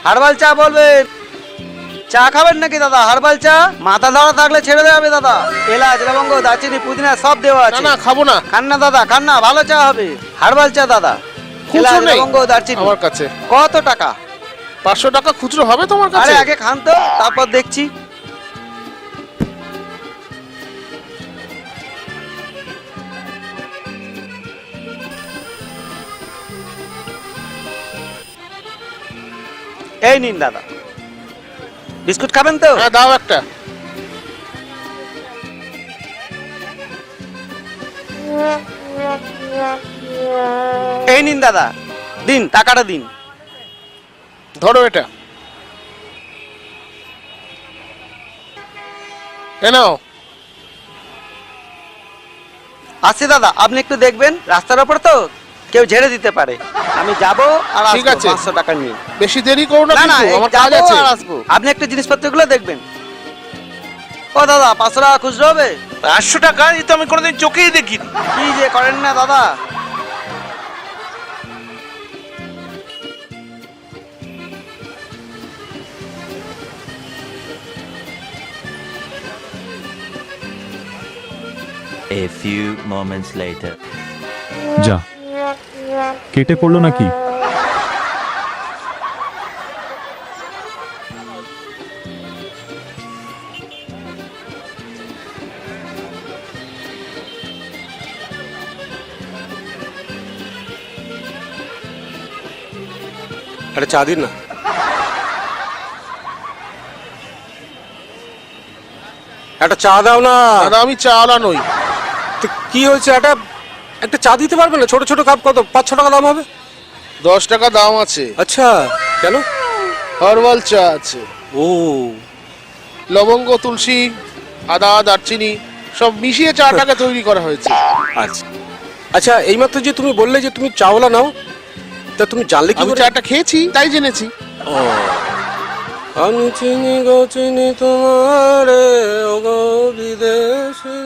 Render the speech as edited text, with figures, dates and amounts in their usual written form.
Herbal চা বলবেন। চা খাবেন নাকি দাদা? হার্বাল চা মাথা ধরা থাকলে ছেড়ে দেওয়া হবে দাদা। এলাচ, লবঙ্গ, দারচিনি, পুদিনা সব দেওয়া না আছে। না, খাবো না। খান না দাদা, খান না, ভালো চা হবে। হার্বাল চা দাদা। খুচরো এলাচ, নেই লবঙ্গ, দারচিনি। আমার কাছে। কত টাকা? 500 টাকা খুচরো হবে তোমার কাছে? আরে আগে খান তো, তারপর দেখছি। এই নিন দাদা, বিস্কুট খাবেন তো? হ্যাঁ দাও একটা। এই নিন দাদা, দিন, টাকাটা দিন। ধরো এটা, এ নাও। আসছে দাদা, আপনি একটু দেখবেন, রাস্তার ওপর তো কেউ ঝেড়ে দিতে পারে। আমি যাবো আর ঠিক আসবো আছে। 500 টাকা নিয়ে। বেশি দেরি করো না না না, কিন্তু, এই আমার কাজ যাবো আছে। আর আসবো। আপনি একটু জিনিসপত্রগুলো দেখবেন। ও দাদা, 500 টাকা খুচরো হবে? 500 টাকা? এই তো আমি কোনোদিন চোখেই দেখিনি। কি যে করেন না দাদা। A few moments later. যা, কেটে পড়লো নাকি? একটা চা দিন না। একটা চা দাও না। দাদা আমি চাওলা নই। তো কি হয়েছে, একটা একটা চা দিতে পারবে না? ছোট ছোট কাপ কত, 500 টাকা দাম হবে। 10 টাকা দাম আছে। আচ্ছা, কেন? হার্বাল চা আছে, ও লবঙ্গ, তুলসী, আদা, দারচিনি সব মিশিয়ে চাটাকে তৈরি করা হয়েছে। আচ্ছা আচ্ছা, এইমাত্র যে তুমি বললে যে তুমি চাওলা নাও, তা তুমি জানলে কি আমি করে? চাটা খেয়েছি তাই জেনেছি। ও, আমি চিনি গো চিনি তোমারে, ও গো বিদেশি।